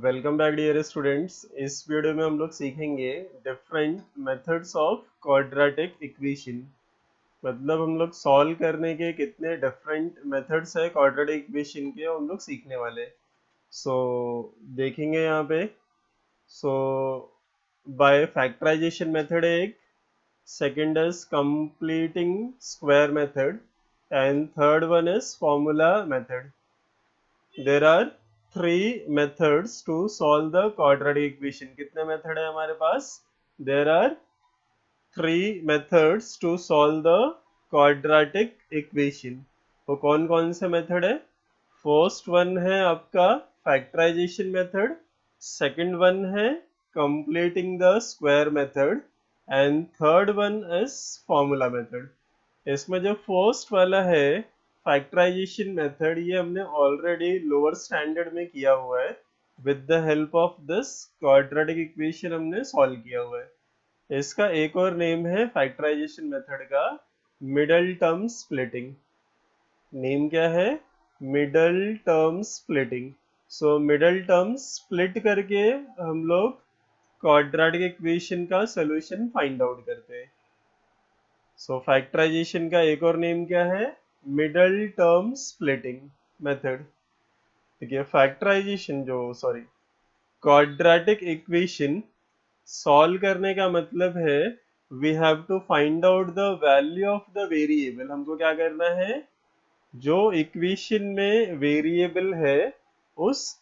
Welcome back dear students. इस video में हम लोग सीखेंगे different methods of quadratic equation. मतलब हम लोग सॉल्व करने के कितने डिफरेंट मेथड्स है क्वाड्रेटिक इक्वेशन के, हम लोग सीखने वाले। सो देखेंगे यहाँ पे। सो बाय फैक्टराइजेशन मेथड एक, second is completing square method and third one is formula method. There are three methods to solve the quadratic equation. कितने मेथड है हमारे पास? There are three methods to solve the quadratic equation. वो कौन कौन से method है? First one है आपका फैक्टराइजेशन मेथड, सेकंड वन है completing the square method and third one is formula method. इसमें जो फर्स्ट वाला है फैक्टराइजेशन मेथड, ये हमने ऑलरेडी लोअर स्टैंडर्ड में किया हुआ है। With the help of this quadratic equation हमने सॉल्व किया हुआ है। इसका एक और नेम है फैक्टराइजेशन मेथड का मिडल टर्म स्प्लिटिंग। नेम क्या है? Middle term splitting. So middle term split करके हम लोग क्वाड्रेटिक इक्वेशन का सॉल्यूशन फाइंड आउट करते हैं। सो फैक्टराइजेशन का एक और नेम क्या है? Middle term splitting method. ठीक है, फैक्टराइजेशन क्वाड्रेटिक इक्वेशन सॉल्व करने का मतलब है we have to find out the value of the variable. हमको क्या करना है? जो इक्वेशन में वेरिएबल है उस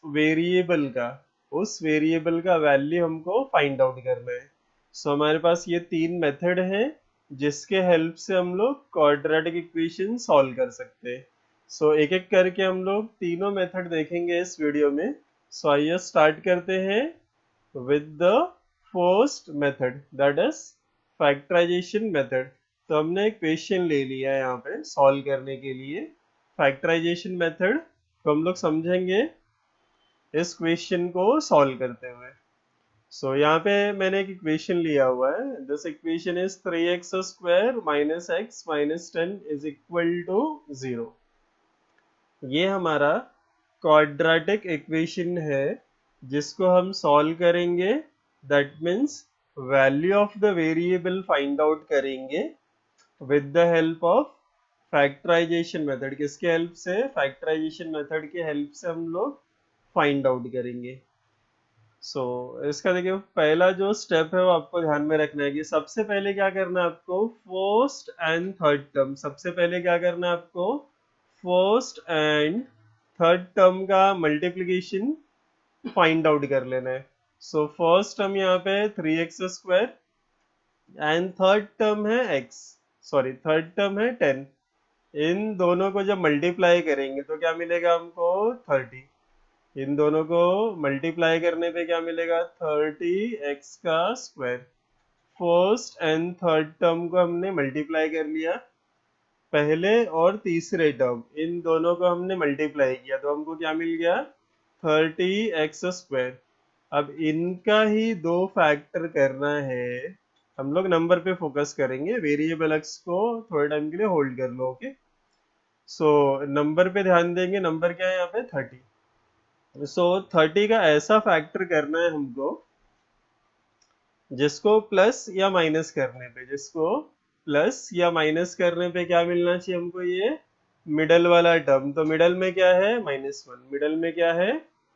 वेरिएबल का वैल्यू हमको फाइंड आउट करना है। सो हमारे पास ये तीन मेथड हैं जिसके हेल्प से हम लोग क्वाड्रेटिक इक्वेशन सॉल्व कर सकते हैं। सो एक एक करके हम लोग तीनों मेथड देखेंगे इस वीडियो में। सो आइए स्टार्ट करते हैं with the first method, that is factorisation method. तो हमने एक क्वेश्चन ले लिया है यहाँ पे सॉल्व करने के लिए फैक्टराइजेशन मेथड। तो हम लोग समझेंगे इस क्वेश्चन को सॉल्व करते हुए। सो यहाँ पे मैंने एक इक्वेशन लिया हुआ है। This equation is 3x square minus x minus 10 is equal to 0। ये हमारा क्वाड्रेटिक इक्वेशन है जिसको हम सॉल्व करेंगे। That means value of the variable find out करेंगे with the help of factorization method. किसके हेल्प से? फैक्टराइजेशन मेथड के हेल्प से हम लोग फाइंड आउट करेंगे। सो इसका देखिए पहला जो स्टेप है वो आपको ध्यान में रखना है कि सबसे पहले क्या करना है आपको? First and third term. सबसे पहले क्या करना है आपको? फर्स्ट एंड थर्ड टर्म का मल्टीप्लिकेशन फाइंड आउट कर लेना है। सो फर्स्ट टर्म यहाँ पे 3x square and third term है थर्ड टर्म है 10। इन दोनों को जब मल्टीप्लाई करेंगे तो क्या मिलेगा हमको? 30। इन दोनों को मल्टीप्लाई करने पे क्या मिलेगा? 30x का square. First and third term को हमने मल्टीप्लाई कर लिया, पहले और तीसरे टर्म इन दोनों को हमने मल्टीप्लाई किया तो हमको क्या मिल गया? 30x square. अब इनका ही दो फैक्टर करना है। हम लोग नंबर पे फोकस करेंगे, वेरिएबल x को थोड़े टाइम के लिए होल्ड कर लो। ओके, सो नंबर पे ध्यान देंगे। नंबर क्या है यहाँ पे? 30। सो 30 का ऐसा फैक्टर करना है हमको जिसको प्लस या माइनस करने पे क्या मिलना चाहिए हमको? ये मिडल वाला टर्म। तो मिडल में क्या है? -1। मिडल में क्या है?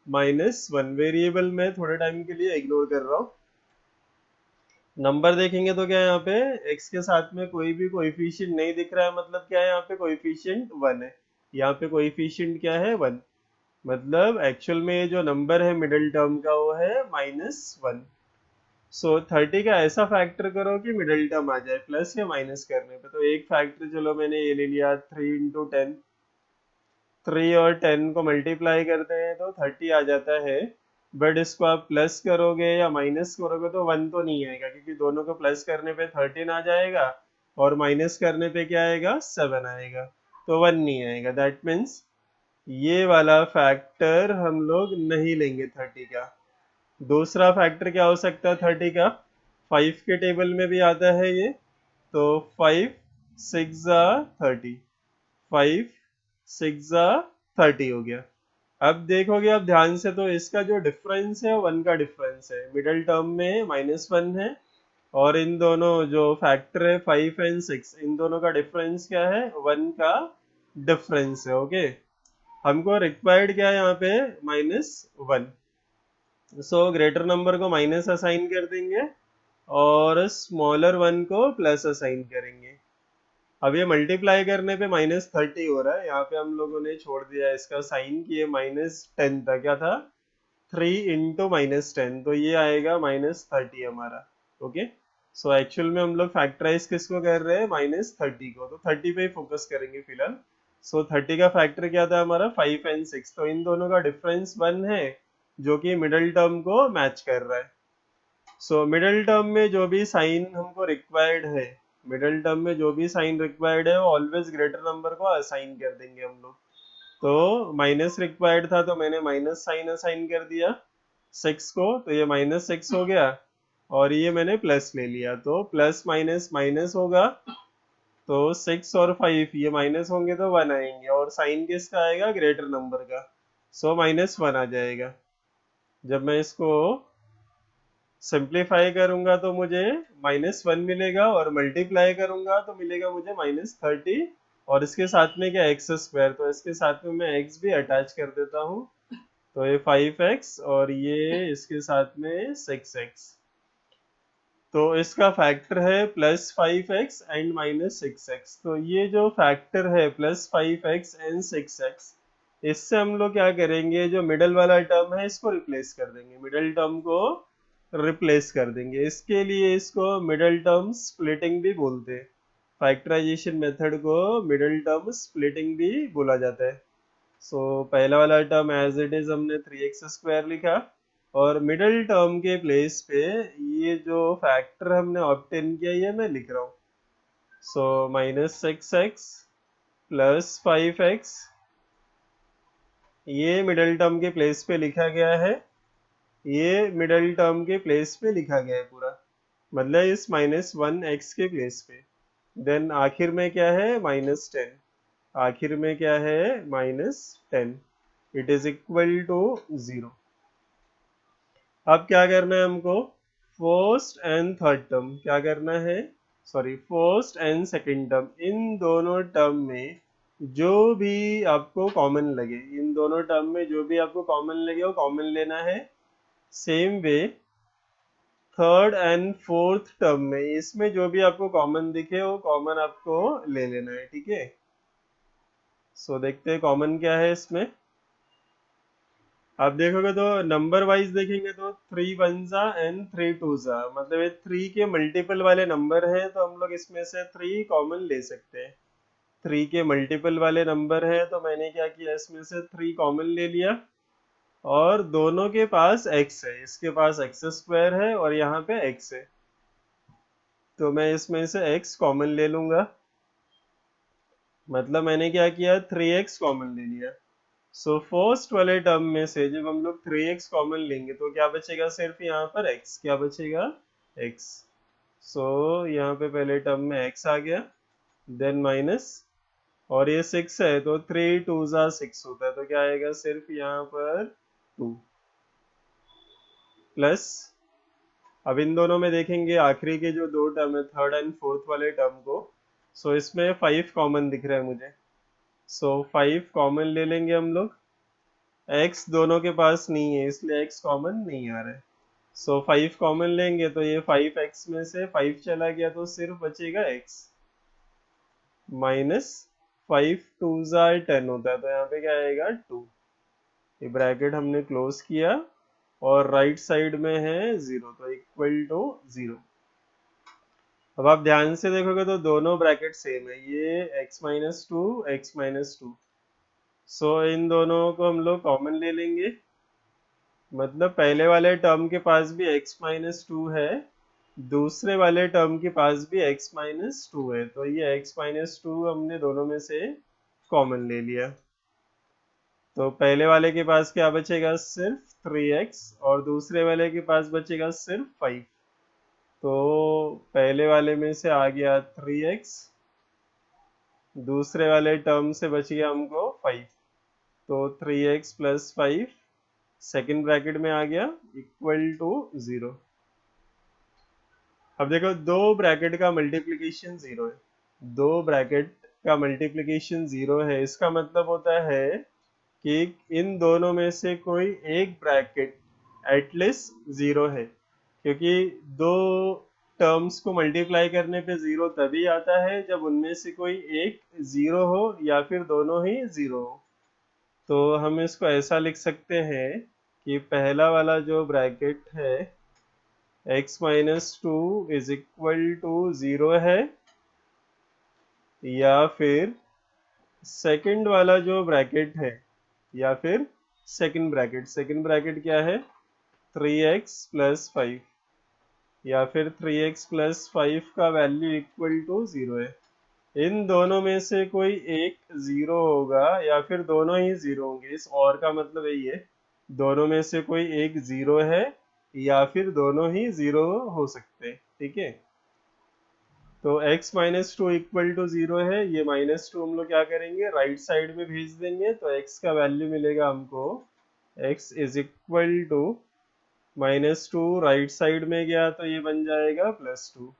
-1। वेरिएबल में थोड़े टाइम के लिए इग्नोर कर रहा हूँ। नंबर देखेंगे तो क्या है यहाँ पे? x के साथ में कोई भी कोएफिशिएंट नहीं दिख रहा है, मतलब क्या है यहाँ पे? कोएफिशिएंट 1 है। यहाँ पे कोएफिशिएंट क्या है? 1। मतलब एक्चुअल में ये जो नंबर है मिडिल टर्म का वो है -1। सो 30 का ऐसा फैक्टर करो कि मिडिल टर्म आ जाए प्लस या माइनस करने पे। तो एक फैक्टर चलो मैंने ये ले लिया 3 × 10। 3 और 10 को मल्टीप्लाई करते हैं तो 30 आ जाता है। बट इसको आप प्लस करोगे या माइनस करोगे तो 1 तो नहीं आएगा, क्योंकि दोनों को प्लस करने पे 13 आ जाएगा और माइनस करने पे क्या आएगा? 7 आएगा। तो 1 नहीं आएगा। दैट मीन्स ये वाला फैक्टर हम लोग नहीं लेंगे 30 का। दूसरा फैक्टर क्या हो सकता है 30 का? 5 के टेबल में भी आता है ये। तो 5 6 30, 5 6 30 हो गया। अब देखोगे आप ध्यान से तो इसका जो डिफरेंस है 1 का डिफरेंस है, मिडल टर्म में -1 है, और इन दोनों जो फैक्टर है 5 एंड 6, इन दोनों का डिफरेंस क्या है, 1 का डिफरेंस है। ओके, हमको रिक्वायर्ड क्या है यहाँ पे, -1। सो ग्रेटर नंबर को माइनस असाइन कर देंगे और स्मॉलर वन को प्लस असाइन करेंगे। अब ये मल्टीप्लाई करने पे -30 हो रहा है, यहाँ पे हम लोगों ने छोड़ दिया है इसका साइन कि ये -10 था, क्या था, 3 इंटू -10, तो ये आएगा -30 हमारा। ओके, सो एक्चुअल में हम लोग फैक्टराइज किसको कर रहे हैं, -30 को, तो 30 पे ही फोकस करेंगे फिलहाल। सो 30 का फैक्टर क्या था हमारा, 5 एंड 6, तो इन दोनों का डिफरेंस 1 है जो कि मिडल टर्म को मैच कर रहा है। सो मिडल टर्म में जो भी साइन हमको रिक्वायर्ड है, मिडल टर्म में जो भी साइन रिक्वायर्ड है वो ऑलवेज ग्रेटर नंबर को असाइन कर देंगे हम लोग। तो माइनस रिक्वायर्ड था तो मैंने माइनस साइन असाइन कर दिया 6 को, तो ये -6 हो गया, और ये मैंने प्लस ले लिया, तो प्लस माइनस माइनस होगा, तो 6 और 5 ये माइनस होंगे तो 1 आएंगे, और साइन किसका आएगा, ग्रेटर नंबर का, सो -1 आ जाएगा। जब मैं इसको सिंप्लीफाई करूंगा तो मुझे -1 मिलेगा, और मल्टीप्लाई करूंगा तो मिलेगा मुझे -30, और इसके साथ में क्या, एक्स स्क्वायर, तो इसके साथ में मैं एक्स भी अटैच कर देता हूँ, तो ये 5x और ये इसके साथ में 6x, तो इसका फैक्टर है +5x एंड -6x। तो ये जो फैक्टर है +5x एंड 6x, इससे हम लोग क्या करेंगे, जो मिडल वाला टर्म है इसको रिप्लेस कर देंगे, मिडल टर्म को रिप्लेस कर देंगे। इसके लिए इसको मिडल टर्म स्प्लिटिंग भी बोलते हैं, फैक्टराइजेशन मेथड को मिडल टर्म स्प्लिटिंग भी बोला जाता है। सो पहला वाला टर्म एज इट इज हमने 3x² लिखा, और मिडल टर्म के प्लेस पे ये जो फैक्टर हमने ऑब्टेन किया ये मैं लिख रहा हूँ। सो -6x +5x, ये मिडल टर्म के प्लेस पे लिखा गया है, ये मिडल टर्म के प्लेस पे लिखा गया है पूरा, मतलब इस -1x के प्लेस पे। देन आखिर में क्या है, -10, आखिर में क्या है, -10, इट इज इक्वल टू 0। अब क्या करना है हमको, फर्स्ट एंड थर्ड टर्म क्या करना है, sorry first and second term, इन दोनों टर्म में जो भी आपको कॉमन लगे, इन दोनों टर्म में जो भी आपको कॉमन लगे वो कॉमन लेना है। Same way third and fourth term में, इसमें जो भी आपको कॉमन दिखे वो कॉमन आपको ले लेना है, ठीक है। सो देखते हैं कॉमन क्या है इसमें। आप देखोगे तो नंबर वाइज देखेंगे तो 3 1 एंड 3 2, मतलब ये 3 के मल्टीपल वाले नंबर है, तो हम लोग इसमें से 3 कॉमन ले सकते हैं। 3 के मल्टीपल वाले नंबर है तो मैंने क्या किया, इसमें से 3 कॉमन ले लिया, और दोनों के पास x है, इसके पास x² है और यहाँ पे x है, तो मैं इसमें से x कॉमन ले लूंगा, मतलब मैंने क्या किया, 3x कॉमन ले लिया। सो फर्स्ट वाले टर्म में से जब हम लोग 3x कॉमन लेंगे तो क्या बचेगा, सिर्फ यहाँ पर x, क्या बचेगा, x। सो यहाँ पे पहले टर्म में x आ गया, देन माइनस, और ये 6 है तो 3 2 6 होता है, तो क्या आएगा, सिर्फ यहाँ पर 2 प्लस। अब इन दोनों में देखेंगे आखिरी के जो दो टर्म है, थर्ड एंड फोर्थ वाले टर्म को, सो इसमें 5 कॉमन दिख रहा है मुझे, सो 5 कॉमन ले लेंगे हम लोग। x दोनों के पास नहीं है इसलिए x कॉमन नहीं आ रहा है, सो 5 कॉमन लेंगे तो ये 5x में से 5 चला गया तो सिर्फ बचेगा x, माइनस 5 2 10 होता है, तो यहाँ पे क्या आएगा, 2। ये ब्रैकेट हमने क्लोज किया, और राइट साइड में है 0, तो इक्वल टू 0। अब आप ध्यान से देखोगे तो दोनों ब्रैकेट सेम है, ये x-2 x-2, सो इन दोनों को हम लोग कॉमन ले लेंगे, मतलब पहले वाले टर्म के पास भी x-2 है, दूसरे वाले टर्म के पास भी x-2 है, तो ये x-2 हमने दोनों में से कॉमन ले लिया, तो पहले वाले के पास क्या बचेगा, सिर्फ 3x, और दूसरे वाले के पास बचेगा सिर्फ 5, तो पहले वाले में से आ गया 3x, दूसरे वाले टर्म से बच गया हमको 5, तो 3x प्लस 5 सेकेंड ब्रैकेट में आ गया इक्वल टू 0। अब देखो दो ब्रैकेट का मल्टीप्लिकेशन 0 है, दो ब्रैकेट का मल्टीप्लिकेशन 0 है, इसका मतलब होता है कि इन दोनों में से कोई एक ब्रैकेट एटलीस्ट 0 है, क्योंकि दो टर्म्स को मल्टीप्लाई करने पे 0 तभी आता है जब उनमें से कोई एक 0 हो या फिर दोनों ही 0 हो। तो हम इसको ऐसा लिख सकते हैं कि पहला वाला जो ब्रैकेट है x minus 2 is equal to 0 है, या फिर सेकंड वाला जो ब्रैकेट है, या फिर सेकंड ब्रैकेट क्या है 3x प्लस 5, या फिर 3x प्लस 5 का वैल्यू इक्वल टू 0 है। इन दोनों में से कोई एक 0 होगा या फिर दोनों ही 0 होंगे, इस और का मतलब यही है दोनों में से कोई एक 0 है या फिर दोनों ही 0 हो सकते हैं, ठीक है। तो x minus two equal to 0 है, ये माइनस टू हम लोग क्या करेंगे राइट साइड में भेज देंगे, तो x का वैल्यू मिलेगा हमको x is equal to minus two, right side में गया तो ये बन जाएगा plus two,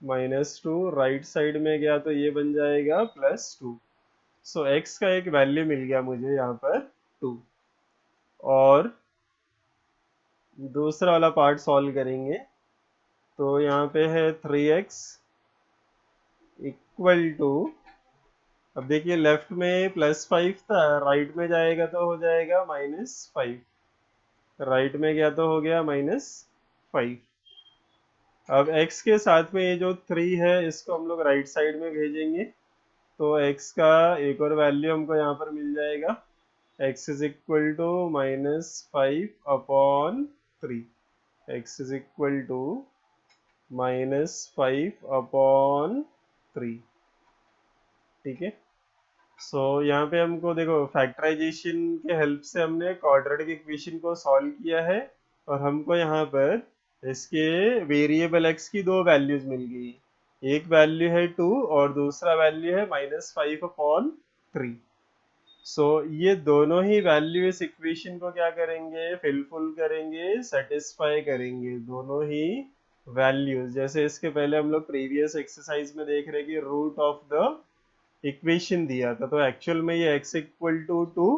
minus two right side में गया तो ये बन जाएगा प्लस टू। सो x का एक वैल्यू मिल गया मुझे यहाँ पर 2। और दूसरा वाला पार्ट सॉल्व करेंगे, तो यहाँ पे है 3x इक्वल टू, अब देखिए लेफ्ट में प्लस 5 था, राइट में जाएगा तो हो जाएगा माइनस 5, राइट में गया तो हो गया माइनस 5। अब x के साथ में ये जो 3 है इसको हम लोग राइट साइड में भेजेंगे, तो x का एक और वैल्यू हमको यहाँ पर मिल जाएगा, x is equal to minus 5 upon 3, x is equal to minus 5 upon 3, ठीक है। सो यहाँ पे हमको देखो फैक्टराइजेशन के हेल्प से हमने क्वाड्रेटिक इक्वेशन को सॉल्व किया है, और हमको यहाँ पर इसके वेरिएबल x की दो वैल्यूज मिल गई, एक वैल्यू है 2 और दूसरा वैल्यू है माइनस 5 अपॉन 3। सो ये दोनों ही वैल्यू इस इक्वेशन को क्या करेंगे फिलफुल करेंगे, सेटिस्फाई करेंगे दोनों ही वैल्यूज। जैसे इसके पहले हम लोग प्रीवियस एक्सरसाइज में देख रहे कि रूट ऑफ द इक्वेशन दिया था, तो एक्चुअल में ये x equal to 2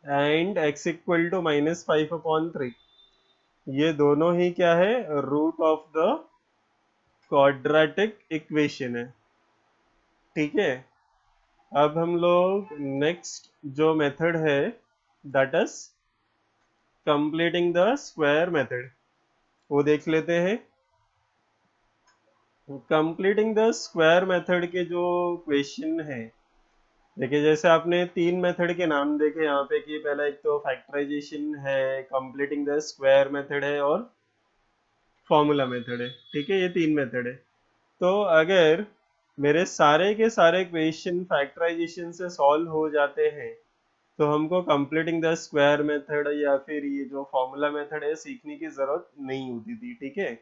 and x equal to minus 5 upon 3, ये दोनों ही क्या है root of the quadratic equation है, ठीक है। अब हम लोग नेक्स्ट जो मेथड है that is completing the square method, वो देख लेते हैं। कंप्लीटिंग द स्क्वायर मेथड के जो क्वेश्चन है, देखिए जैसे आपने तीन मेथड के नाम देखे यहाँ पे कि पहला एक तो फैक्टराइजेशन है, कंप्लीटिंग द स्क्वायर मेथड है और फॉर्मूला मेथड है, ठीक है, ये तीन मेथड है। तो अगर मेरे सारे के सारे क्वेश्चन फैक्टराइजेशन से सॉल्व हो जाते हैं तो हमको कंप्लीटिंग द स्क्वायर मेथड या फिर ये जो फॉर्मूला मेथड है सीखने की जरूरत नहीं होती थी, ठीक है।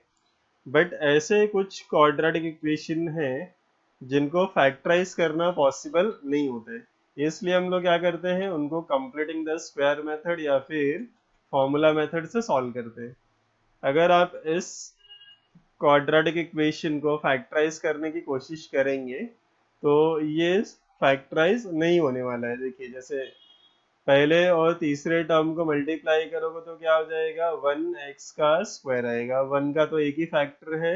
बट ऐसे कुछ क्वाड्रेटिक इक्वेशन है जिनको फैक्टराइज करना पॉसिबल नहीं होता है, इसलिए हम लोग क्या करते हैं उनको कंप्लीटिंग द स्क्वायर मेथड या फिर फॉर्मूला मेथड से सॉल्व करते हैं। अगर आप इस क्वाड्रेटिक इक्वेशन को फैक्टराइज करने की कोशिश करेंगे तो ये फैक्टराइज नहीं होने वाला है। देखिए जैसे पहले और तीसरे टर्म को मल्टीप्लाई करोगे तो क्या हो जाएगा 1x का स्क्वायर आएगा, 1 का तो एक ही फैक्टर है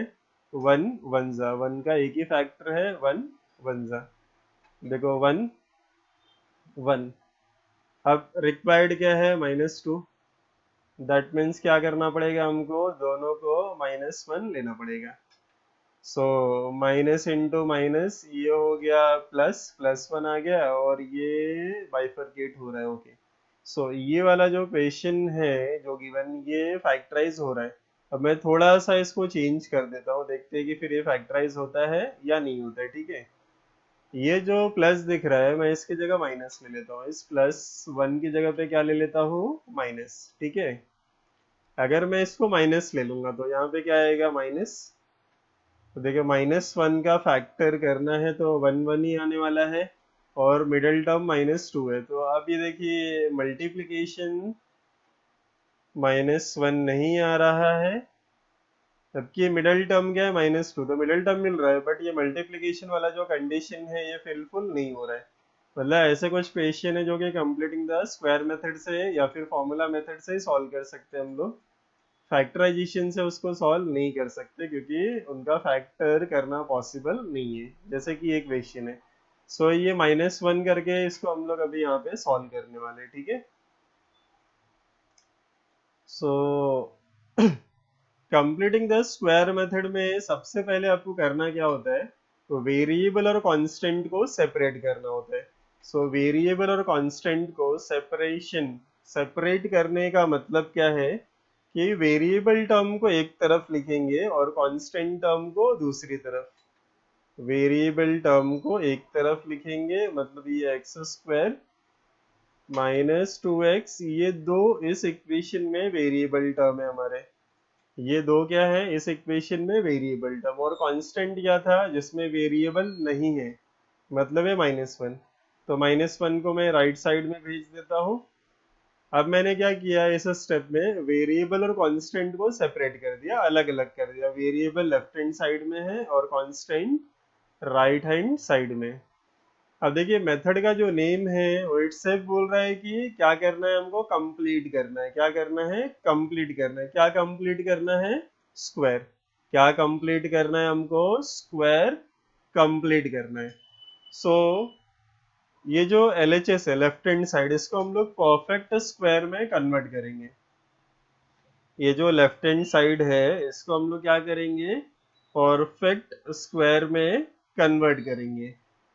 1 1 जा, 1 का एक ही फैक्टर है 1 1 जा, देखो 1 1। अब रिक्वायर्ड क्या है -2, दैट मीन्स क्या करना पड़ेगा हमको दोनों को -1 लेना पड़ेगा। सो माइनस इंटू माइनस ये हो गया प्लस, प्लस 1 आ गया और ये बाइफरकेट हो रहा है, ओके। सो ये वाला जो क्वेश्चन है जो गिवन ये फैक्टराइज हो रहा है। अब मैं थोड़ा सा इसको चेंज कर देता हूँ, देखते हैं कि फिर ये फैक्टराइज होता है या नहीं होता है, ठीक है। ये जो प्लस दिख रहा है मैं इसकी जगह माइनस ले लेता हूँ, इस +1 की जगह पे क्या ले लेता हूँ माइनस, ठीक है। अगर मैं इसको माइनस ले लूंगा तो यहाँ पे क्या आएगा माइनस, तो देखिए -1 का फैक्टर करना है तो 1 1 ही आने वाला है, और मिडिल टर्म -2 है। तो अब ये देखिए मल्टीप्लिकेशन -1 नहीं आ रहा है, जबकि मिडिल टर्म क्या है -2, तो मिडिल टर्म मिल रहा है, बट ये मल्टीप्लिकेशन वाला जो कंडीशन है ये फिलफुल नहीं हो रहा है। मतलब ऐसे कुछ क्वेश्चन है जो कि कंप्लीटिंग द स्क्वायर मेथड से या फिर फॉर्मूला मेथड से ही सॉल्व कर सकते हैं हम लोग। फैक्टराइजेशन से उसको सॉल्व नहीं कर सकते क्योंकि उनका फैक्टर करना पॉसिबल नहीं है, जैसे कि एक क्वेश्चन है। सो ये -1 करके इसको हम लोग अभी यहाँ पे सॉल्व करने वाले हैं, ठीक है। सो कंप्लीटिंग द स्क्वायर मेथड में सबसे पहले आपको करना क्या होता है, तो वेरिएबल और कांस्टेंट को सेपरेट करना होता है। सो वेरिएबल और कांस्टेंट को सेपरेट करने का मतलब क्या है कि वेरिएबल टर्म को एक तरफ लिखेंगे और कांस्टेंट टर्म को दूसरी तरफ। वेरिएबल टर्म को एक तरफ लिखेंगे, मतलब ये x² -2x, ये दो इस इक्वेशन में वेरिएबल टर्म है हमारे। ये दो क्या है इस इक्वेशन में वेरिएबल टर्म, और कांस्टेंट क्या था जिसमें वेरिएबल नहीं है, मतलब है -1। तो -1 को मैं राइट साइड में भेज देता हूँ। अब मैंने क्या किया इस स्टेप में, वेरिएबल और कांस्टेंट को सेपरेट कर दिया, अलग अलग कर दिया। वेरिएबल लेफ्ट हैंड साइड में है और कांस्टेंट राइट हैंड साइड में। अब देखिए मेथड का जो नेम है वो इटसेल्फ बोल रहा है कि क्या करना है, हमको कंप्लीट करना है। क्या करना है, कंप्लीट करना है। क्या कंप्लीट करना है, स्क्वायर। क्या कंप्लीट करना है हमको, स्क्वायर कंप्लीट करना है। सो ये जो LHS है लेफ्ट हैंड साइड, इसको हम लोग परफेक्ट स्क्वायर में कन्वर्ट करेंगे। ये जो लेफ्ट हैंड साइड है इसको हम लोग क्या करेंगे, परफेक्ट स्क्वायर में कन्वर्ट करेंगे।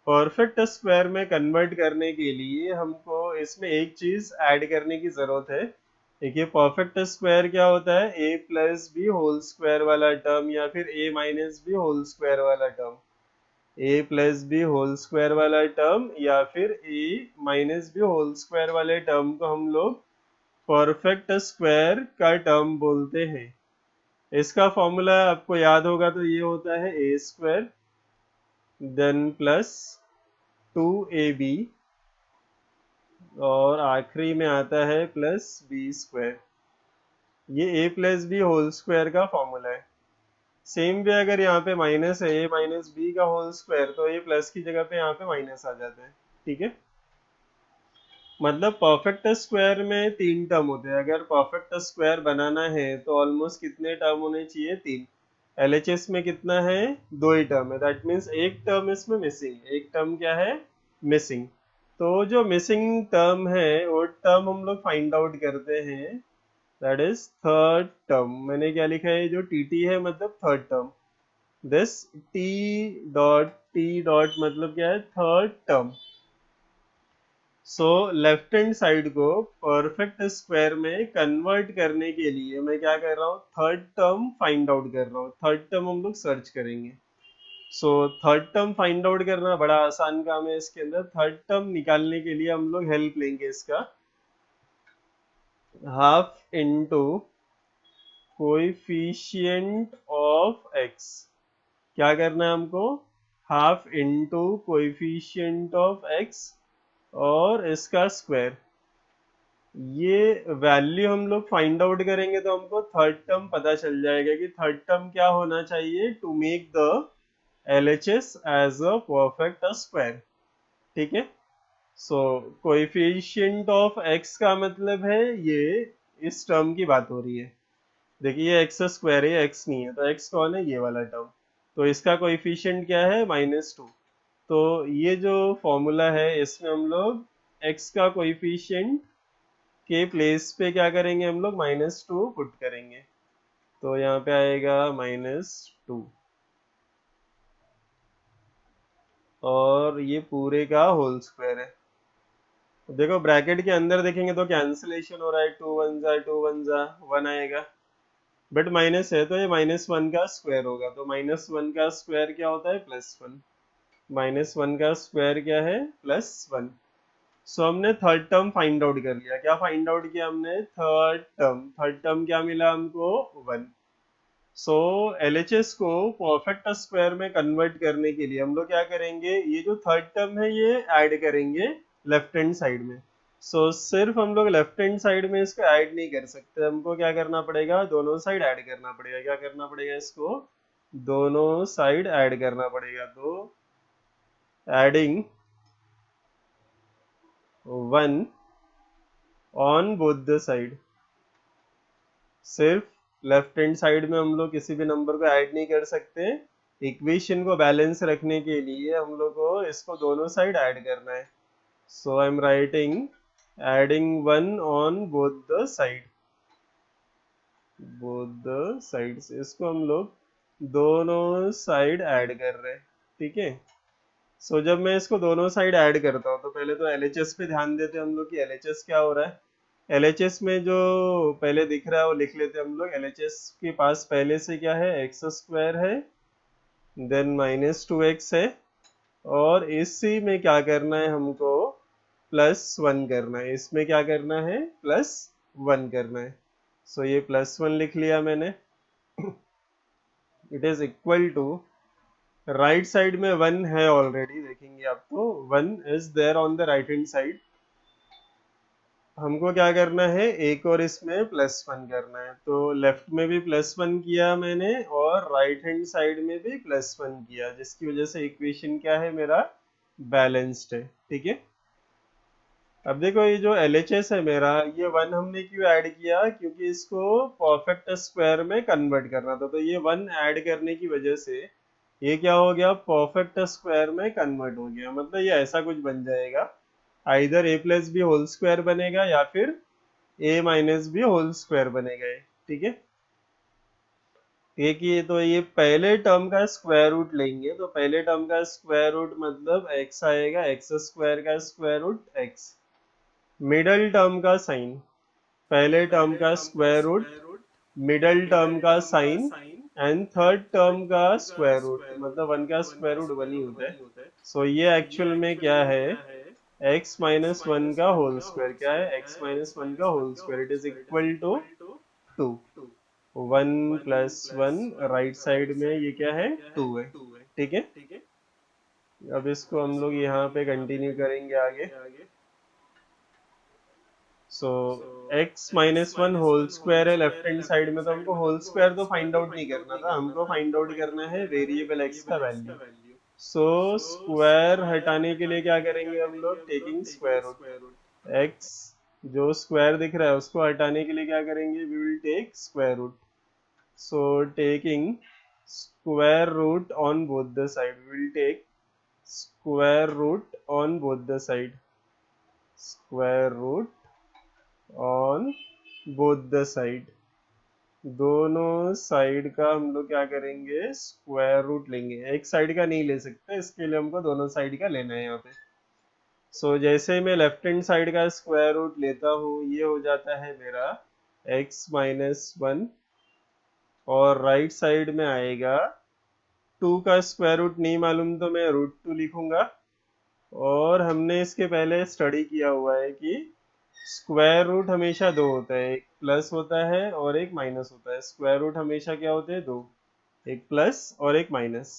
परफेक्ट स्क्वायर में कन्वर्ट करने के लिए हमको इसमें एक चीज ऐड करने की जरूरत है। देखिए परफेक्ट स्क्वायर क्या होता है, a+b होल स्क्वायर वाला टर्म या फिर a-b होल स्क्वायर वाला टर्म। a+b होल स्क्वायर वाला टर्म या फिर a-b होल स्क्वायर वाले टर्म को हम लोग परफेक्ट स्क्वायर का टर्म बोलते हैं। इसका फॉर्मूला आपको याद होगा, तो ये होता है a² देन प्लस 2ab और आखिरी में आता है +b²। ये a+b होल स्क्वायर का फॉर्मूला है। सेम वे अगर यहाँ पे माइनस है a-b का होल स्क्वायर, तो ये प्लस की जगह पे यहाँ पे माइनस आ जाता है, ठीक है। मतलब परफेक्ट स्क्वायर में 3 टर्म होते हैं। अगर परफेक्ट स्क्वायर बनाना है तो ऑलमोस्ट कितने टर्म होने चाहिए, 3। LHS में कितना है, 2 ही टर्म है। दैट मीन्स एक टर्म इसमें मिसिंग, एक टर्म क्या है, मिसिंग। तो जो मिसिंग टर्म है वो टर्म हम लोग फाइंड आउट करते हैं, दैट इज थर्ड टर्म। मैंने क्या लिखा है, जो TT है मतलब थर्ड टर्म। This T.T. मतलब क्या है, third term. So left hand side को परफेक्ट स्क्वायर में कन्वर्ट करने के लिए मैं क्या कर रहा हूँ, थर्ड टर्म फाइंड आउट कर रहा हूँ। थर्ड टर्म हम लोग सर्च करेंगे। So third term find out करना बड़ा आसान काम है। इसके अंदर थर्ड टर्म निकालने के लिए हम लोग हेल्प लेंगे इसका, half into coefficient of x। क्या करना है हमको, half into coefficient of x और इसका स्क्वायर। ये वैल्यू हम लोग फाइंड आउट करेंगे तो हमको थर्ड टर्म पता चल जाएगा कि थर्ड टर्म क्या होना चाहिए to make the LHS as a perfect square, ठीक है। सो कोएफिशिएंट ऑफ x का मतलब है ये, इस टर्म की बात हो रही है। देखिए ये x² है, x नहीं है, तो x कौन है, ये वाला टर्म। तो इसका कोएफिशिएंट क्या है, -2। तो ये जो फॉर्मूला है इसमें हम लोग x का कोएफिशिएंट के प्लेस पे क्या करेंगे, हम लोग -2 पुट करेंगे। तो यहाँ पे आएगा -2 और ये पूरे का होल स्क्वायर है। देखो ब्रैकेट के अंदर देखेंगे तो कैंसिलेशन हो रहा है, 2 1 जा 2 1 जा 1 आएगा, बट माइनस है तो ये -1 का स्क्वायर होगा। तो -1 का स्क्वायर क्या होता है, +1। -1 का स्क्वायर क्या है, +1। सो हमने थर्ड टर्म फाइंड आउट कर लिया। क्या फाइंड आउट किया हमने, थर्ड टर्म। थर्ड टर्म क्या मिला हमको, 1। सो LHS को परफेक्ट स्क्वायर में कन्वर्ट करने के लिए हम लोग क्या करेंगे, ये जो थर्ड टर्म है ये ऐड करेंगे लेफ्ट हैंड साइड में। सिर्फ हम लोग लेफ्ट हैंड साइड में इसको ऐड नहीं कर सकते, हमको क्या करना पड़ेगा, दोनों साइड ऐड करना पड़ेगा। क्या करना पड़ेगा, इसको दोनों साइड ऐड करना पड़ेगा। तो adding 1 on both the side, सिर्फ लेफ्ट हैंड साइड में हम लोग किसी भी नंबर को ऐड नहीं कर सकते। इक्वेशन को बैलेंस रखने के लिए हम लोग को इसको दोनों साइड ऐड करना है। So I am writing adding 1 on both the side, both the sides, इसको हम लोग दोनों साइड ऐड कर रहे हैं। ठीक है। जब मैं इसको दोनों साइड ऐड करता हूँ तो पहले तो LHS पे ध्यान देते हैं हम लोग कि LHS क्या हो रहा है। LHS में जो पहले दिख रहा है वो लिख लेते हैं हम लोग। LHS के पास पहले से क्या है, एक्स स्क्वायर है, देन -2x है, और इसी में क्या करना है हमको, +1 करना है। इसमें क्या करना है, +1 करना है। ये +1 लिख लिया मैंने। It is equal to, right side में 1 है ऑलरेडी, देखेंगे आप तो 1 is there on the right hand side. हमको क्या करना है, एक और इसमें +1 करना है। तो लेफ्ट में भी +1 किया मैंने और राइट हैंड साइड में भी +1 किया, जिसकी वजह से इक्वेशन क्या है मेरा, बैलेंस्ड है। ठीक है। अब देखो ये जो LHS है मेरा, ये 1 हमने क्यों ऐड किया, क्योंकि इसको परफेक्ट स्क्वायर में कन्वर्ट करना था। तो ये 1 ऐड करने की वजह से ये क्या हो गया, परफेक्ट स्क्वायर में कन्वर्ट हो गया। मतलब ये ऐसा कुछ बन जाएगा, either a plus B whole square बनेगा या फिर a minus B whole square बनेगा ये। ठीक है। एक ये तो ये पहले टर्म का स्क्वायर रूट लेंगे, तो पहले टर्म का स्क्वायर रूट मतलब x आएगा, x स्क्वायर का square root x। Middle term का साइन, पहले टर्म का स्क्वायर रूट, मिडल टर्म का साइन, एंड थर्ड टर्म का स्क्वायर रूट, मतलब 1 का स्क्वायर रूट 1 ही होता है। ये एक्चुअल में क्या है, x माइनस 1 का होल स्क्वायर। क्या है, x माइनस 1 का whole square, it is equal to 2। 1 + 1 right side में ये क्या है, 2 है। ठीक है। अब इसको हम लोग यहाँ पे कंटिन्यू करेंगे आगे। So x minus 1 whole square है लेफ्ट हैंड साइड में, तो हमको होल स्क्वायर तो फाइंड आउट नहीं करना था, हमको फाइंड आउट करना है वेरिएबल x का वैल्यू। स्क्वायर हटाने के लिए क्या करेंगे हम लोग, टेकिंग स्क्वायर रूट। x जो स्क्वायर दिख रहा है उसको हटाने के लिए क्या करेंगे, we will take square root. Taking square root on both the side, we will take square root on both the side, square root on both the side, दोनों साइड का हम लोग क्या करेंगे, स्क्वायर रूट लेंगे। एक साइड का नहीं ले सकते, इसके लिए हमको दोनों साइड का लेना है यहाँ पे। जैसे मैं लेफ्ट हैंड साइड का स्क्वायर रूट लेता हूँ, ये हो जाता है मेरा x माइनस 1, और राइट साइड में आएगा 2 का स्क्वायर रूट नहीं मालूम तो मैं √2 लिखूंगा। और हमने इसके पहले स्टडी किया हुआ है कि स्क्वायर रूट हमेशा 2 होता है, एक प्लस होता है और एक माइनस होता है। स्क्वायर रूट हमेशा क्या होते हैं, 2, एक प्लस और एक माइनस।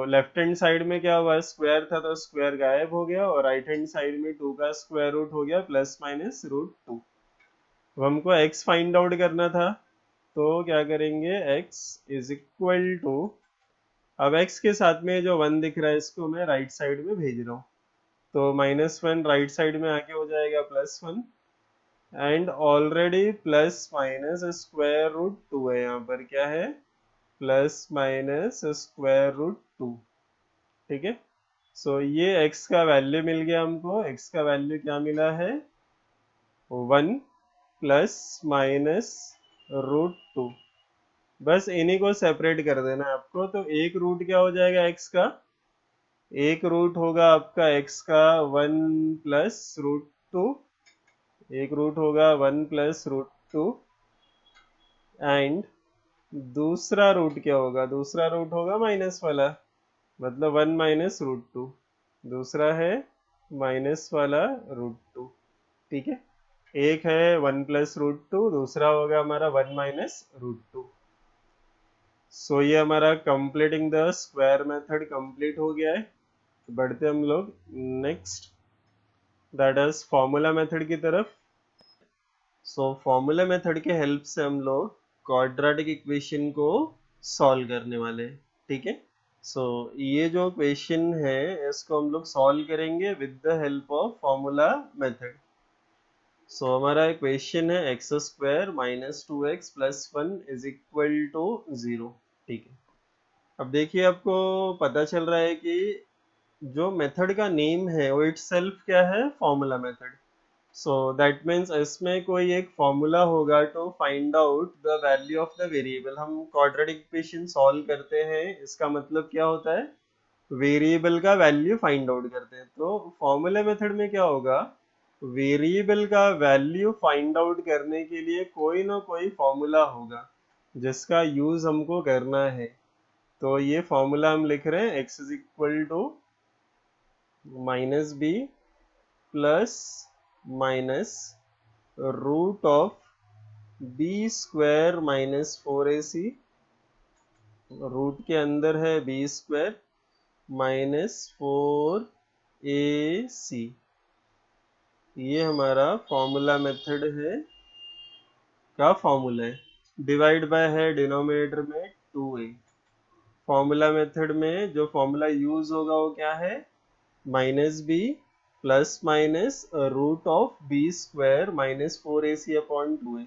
लेफ्ट हैंड साइड में क्या हुआ, स्क्वायर था तो स्क्वायर गायब हो गया, और राइट हैंड साइड में 2 का स्क्वायर रूट हो गया प्लस माइनस √2। अब हमको x फाइंड आउट करना था, तो क्या करेंगे, x इज इक्वल टू, अब x के साथ में जो 1 दिख रहा है इसको मैं राइट साइड में भेज रहा हूँ, तो -1 राइट साइड में आके हो जाएगा +1, and already plus minus square root 2 है, यहाँ पर क्या है, प्लस माइनस स्क्वायर रूट 2। ठीक है। ये x का वैल्यू मिल गया हमको, x का वैल्यू क्या मिला है, 1 प्लस माइनस √2। बस इन्हीं को सेपरेट कर देना है आपको। तो एक रूट क्या हो जाएगा x का, एक रूट होगा आपका x का 1 प्लस √2, एक रूट होगा 1 प्लस √2, एंड दूसरा रूट क्या होगा, दूसरा रूट होगा माइनस वाला, मतलब 1 माइनस √2, दूसरा है माइनस वाला √2। ठीक है। एक है 1 प्लस √2, दूसरा होगा हमारा 1 माइनस √2। सो ये हमारा completing the square method complete हो गया है। बढ़ते हम लोग next, that is formula method की तरफ। सो फॉर्मूला मेथड के हेल्प से हम लोग क्वाड्रेटिक इक्वेशन को सॉल्व करने वाले हैं, ठीक है। सो ये जो क्वेश्चन है इसको हम लोग सॉल्व करेंगे with the help of formula method. So हमारा क्वेश्चन है x square minus 2x plus 1 is equal to 0, ठीक है। अब देखिए आपको पता चल रहा है कि जो मेथड का नेम है वो इटसेल्फ क्या है, formula method. So that means इसमें कोई एक फॉर्मूला होगा to find out the value of the variable. हम क्वाड्रेटिक इक्वेशन सॉल्व करते हैं, इसका मतलब क्या होता है, वेरिएबल का वैल्यू फाइंड आउट करते हैं। तो फॉर्मूला मेथड में क्या होगा, वेरिएबल का वैल्यू फाइंड आउट करने के लिए कोई ना कोई फॉर्मूला होगा जिसका यूज हमको करना है। तो ये फॉर्मूला हम लिख रहे हैं x is equal to minus B plus minus root of B square minus 4ac, root के अंदर है बी स्क्वायर माइनस 4ac। ये हमारा फॉर्मूला मेथड है का फॉर्मूला है। डिवाइड बाय है डिनोमिनेटर में 2a। फॉर्मूला मेथड में जो फॉर्मूला यूज होगा वो क्या है, minus B plus minus root of B square minus 4ac upon 2a।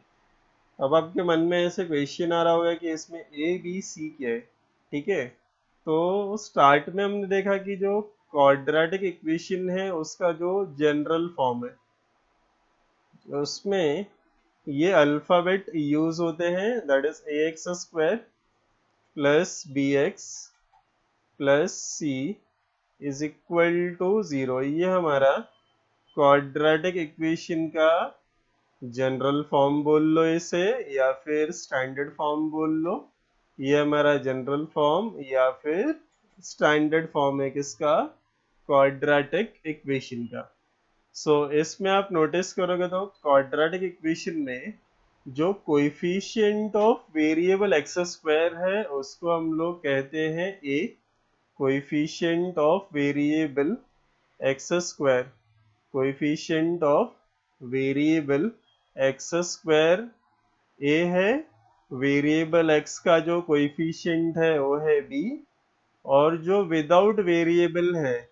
अब आपके मन में ऐसे क्वेश्चन आ रहा होगा कि इसमें ए बी सी क्या है, ठीक है। तो स्टार्ट में हमने देखा कि जो क्वाड्रेटिक इक्वेशन है उसका जो जनरल फॉर्म है उसमें ये अल्फाबेट यूज होते हैं, that is A x square plus B x plus C is equal to 0। ये हमारा क्वाड्रेटिक इक्वेशन का जनरल फॉर्म बोल लो इसे, या फिर स्टैंडर्ड फॉर्म बोल लो। ये हमारा जनरल फॉर्म या फिर स्टैंडर्ड फॉर्म है किसका, क्वाड्रेटिक इक्वेशन का। सो इसमें आप नोटिस करोगे तो क्वाड्रेटिक इक्वेशन में जो coefficient of variable x square है उसको हम लोग कहते हैं A, coefficient of variable x square, coefficient of variable x square A है, वेरिएबल एक्स का जो कोएफिशिएंट है वो है बी, और जो विदाउट वेरिएबल है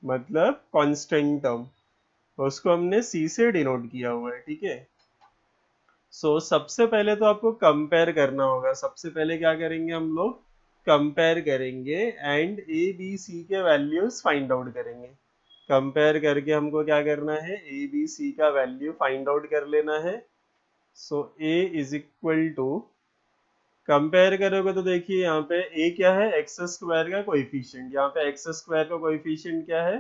मतलब कांस्टेंट टर्म उसको हमने सी से डिनोट किया हुआ है, ठीक है। सो सबसे पहले तो आपको कंपेयर करना होगा। सबसे पहले क्या करेंगे हम लोग, कंपेयर करेंगे एंड ए बी सी के वैल्यूज फाइंड आउट करेंगे। कंपेयर करके हमको क्या करना है, ए बी सी का वैल्यू फाइंड आउट कर लेना है। सो ए इज इक्वल टू, कंपेयर करोगे तो देखिए यहाँ पे ए क्या है, एक्स स्क्वायर का कोएफिशिएंट। यहाँ पे एक्स स्क्वायर का कोएफिशिएंट क्या है,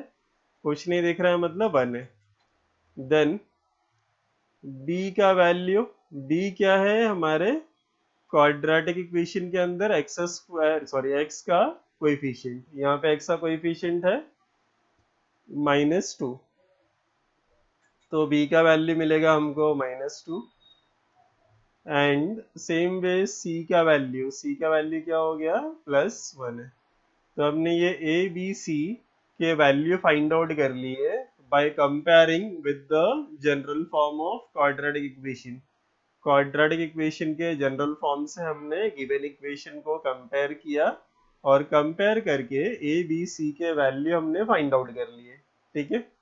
कुछ नहीं दिख रहा है मतलब 1 है। देन बी का वैल्यू, बी क्या है हमारे क्वाड्रेटिक इक्वेशन के अंदर एक्स स्क्वायर सॉरी एक्स का कोएफिशिएंट, यहाँ पे एक्स का कोएफिशिएंट है -2, तो बी का वैल्यू मिलेगा हमको -2। एंड सेम वे सी का वैल्यू, सी का वैल्यू क्या हो गया, +1 है। तो हमने ये ए बी सी के वैल्यू फाइंड आउट कर लिए by comparing with the general form of quadratic equation. Quadratic equation के जनरल फॉर्म से हमने गिवन इक्वेशन को कंपेयर किया और कंपेयर करके ए बी सी के वैल्यू हमने फाइंड आउट कर लिए, ठीक है।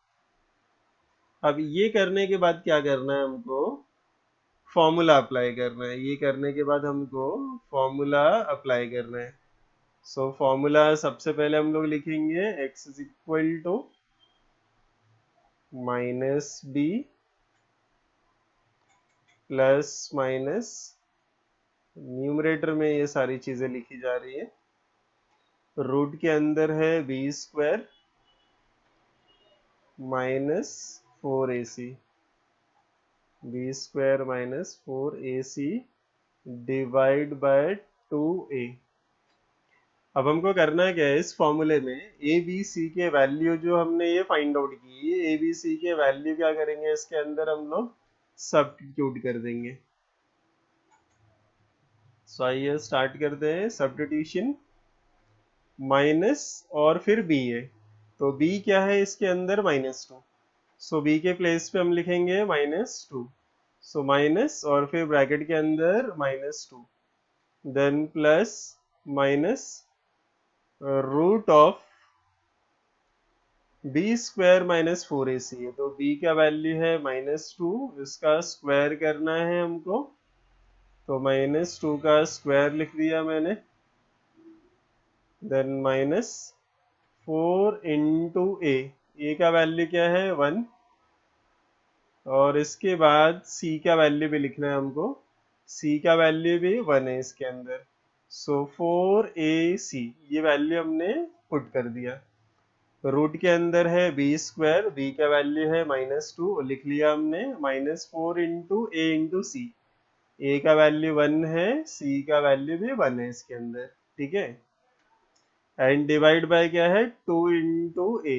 अब ये करने के बाद क्या करना है हमको, फॉर्मूला अप्लाई करना है। ये करने के बाद हमको फॉर्मूला अप्लाई करना है। सो फॉर्मूला सबसे पहले हम लोग लिखेंगे x is equal to minus B plus minus, numerator में ये सारी चीजें लिखी जा रही है, रूट के अंदर है B square minus 4ac, B square minus 4ac divide by 2a। अब हमको करना है क्या है, इस फॉर्मूले में ए बी सी के वैल्यू जो हमने ये फाइंड आउट की, ए बी सी के वैल्यू क्या करेंगे, इसके अंदर हम लोग सब्स्टिट्यूट कर देंगे। सो आइए स्टार्ट करते हैं सब्स्टिट्यूशन। माइनस और फिर बी है, तो बी क्या है इसके अंदर, -2। सो बी के प्लेस पे हम लिखेंगे -2। सो माइनस और फिर ब्रैकेट के अंदर -2, then plus minus root of B square -4ac है, तो बी का वैल्यू है -2, इसका स्क्वायर करना है हमको, तो -2 का स्क्वायर लिख दिया मैंने, देन -4 इंटू ए का वैल्यू क्या है 1, और इसके बाद c का वैल्यू भी लिखना है हमको, c का वैल्यू भी 1 है इसके अंदर। सो 4ac ये वैल्यू हमने पुट कर दिया। रूट के अंदर है बी स्क्वायर, बी का वैल्यू है -2 लिख लिया हमने, -4 इंटू ए इंटू सी, ए का वैल्यू 1 है, सी का वैल्यू भी 1 है इसके अंदर, ठीक है। एंड डिवाइड बाय क्या है 2 इंटू ए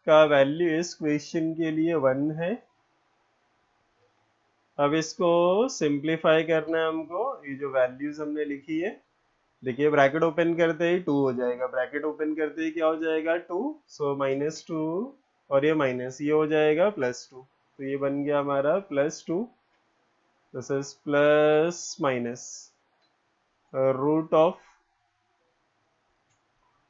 का वैल्यू इस क्वेश्चन के लिए 1 है। अब इसको सिंप्लीफाई करना है हमको, ये जो वैल्यूज हमने लिखी है, देखिए ब्रैकेट ओपन करते ही 2 हो जाएगा, ब्रैकेट ओपन करते ही क्या हो जाएगा 2, सो -2 और ये माइनस, ये हो जाएगा +2, तो ये बन गया हमारा +2, this is plus minus root of,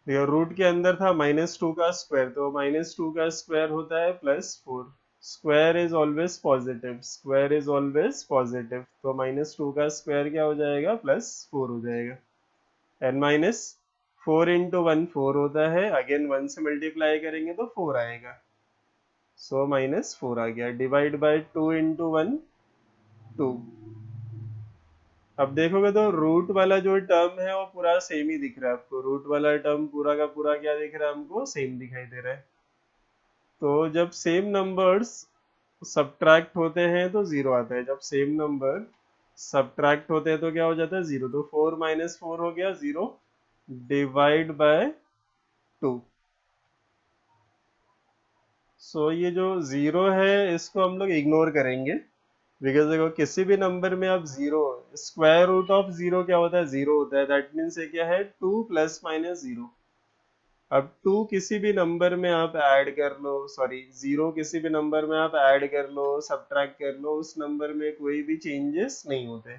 देखो रूट के अंदर था -2 का स्क्वायर, तो -2 का स्क्वायर होता है +4, square is always positive, square is always positive, तो -2 का स्क्वायर क्या हो जाएगा +4 हो जाएगा, एंड -4 इंटू 1 4 होता है, अगेन 1 से मल्टीप्लाई करेंगे तो 4 आएगा, सो -4 आ गया, डिवाइड बाय 2 इंटू 1 2। अब देखोगे तो रूट वाला जो टर्म है वो पूरा सेम ही दिख रहा है आपको, रूट वाला टर्म पूरा का पूरा क्या दिख रहा है हमको, सेम दिखाई दे रहा है। तो जब सेम नंबर्स सब्ट्रैक्ट होते हैं तो 0 आता है, जब सेम नंबर सब्ट्रैक्ट होते हैं तो क्या हो जाता है 0, तो 4 - 4 हो गया 0, डिवाइड बाय 2। सो ये जो 0 है इसको हम लोग इग्नोर करेंगे, बिकॉज देखो किसी भी नंबर में आप 0, स्क्वायर रूट ऑफ 0 क्या होता है 0 होता है, दैट मीन्स ये क्या है 2 ± 0। अब 2 किसी भी नंबर में आप ऐड कर लो, सॉरी 0 किसी भी नंबर में आप ऐड कर लो, सब्ट्रैक्ट कर लो, उस नंबर में कोई भी चेंजेस नहीं होते।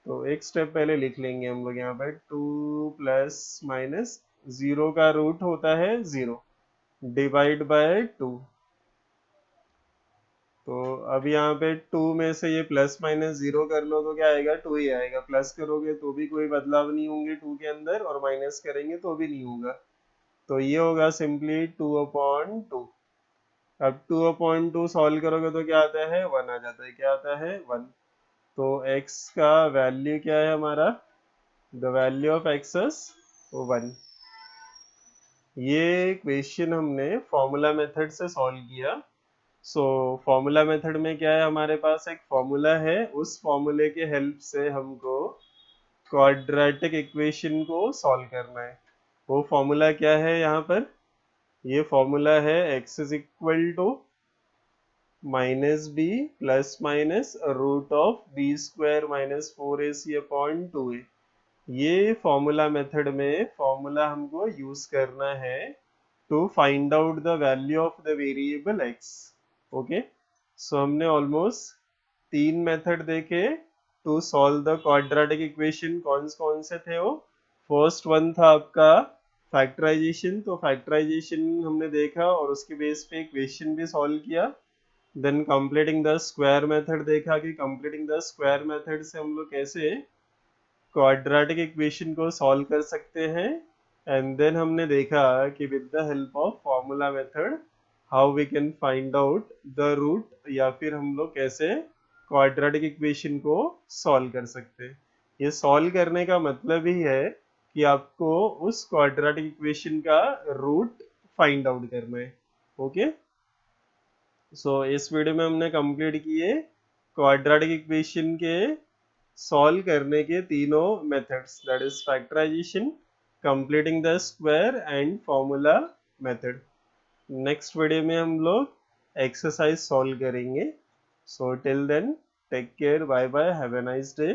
तो एक स्टेप पहले लिख लेंगे हम लोग यहाँ पर, 2 ± 0 का रूट होता है 0, डिवाइड बाय 2। तो अब यहाँ पे 2 में से ये ±0 कर लो तो क्या आएगा 2 ही आएगा, प्लस करोगे तो भी कोई बदलाव नहीं होंगे 2 के अंदर, और माइनस करेंगे तो भी नहीं होगा, तो ये होगा सिंपली 2/2। अब 2/2 सॉल्व करोगे तो क्या आता है 1 आ जाता है, क्या आता है 1। तो x का वैल्यू क्या है हमारा, the value of x is 1। ये क्वेश्चन हमने फॉर्मूला मेथड से सॉल्व किया। सो फॉर्मूला मेथड में क्या है, हमारे पास एक फॉर्मूला है, उस फॉर्मूले के हेल्प से हमको क्वाड्रेटिक इक्वेशन को सॉल्व करना है। वो फॉर्मूला क्या है यहाँ पर, ये फॉर्मूला है x is equal to -b ± root of b square -4ac/2a। ये फॉर्मूला मेथड में फॉर्मूला हमको यूज करना है to find out the value of the variable x। Okay, so हमने ऑलमोस्ट 3 मेथड देखे to solve the quadratic equation. कौन कौन से थे वो, फर्स्ट वन था आपका फैक्टराइजेशन, तो फैक्टराइजेशन हमने देखा और उसके बेस पे इक्वेशन भी सॉल्व किया। Then completing the square method देखा कि कंप्लीटिंग द स्क्वायर मेथड से हम लोग कैसे क्वाड्रेटिक इक्वेशन को सॉल्व कर सकते हैं। एंड देन हमने देखा कि with the help of formula method how we can find out the root, या फिर हम लोग कैसे क्वाड्रेटिक इक्वेशन को सॉल्व कर सकते हैं। ये सॉल्व करने का मतलब ही है कि आपको उस क्वाड्रेटिक इक्वेशन का रूट फाइंड आउट करना है। ओके, सो इस वीडियो में हमने कंप्लीट किए क्वाड्रेटिक इक्वेशन के सॉल्व करने के तीनों methods, that is factorisation, completing the square and formula method. Next video में हम लोग एक्सरसाइज सॉल्व करेंगे। So till then take care, bye bye, have a nice day.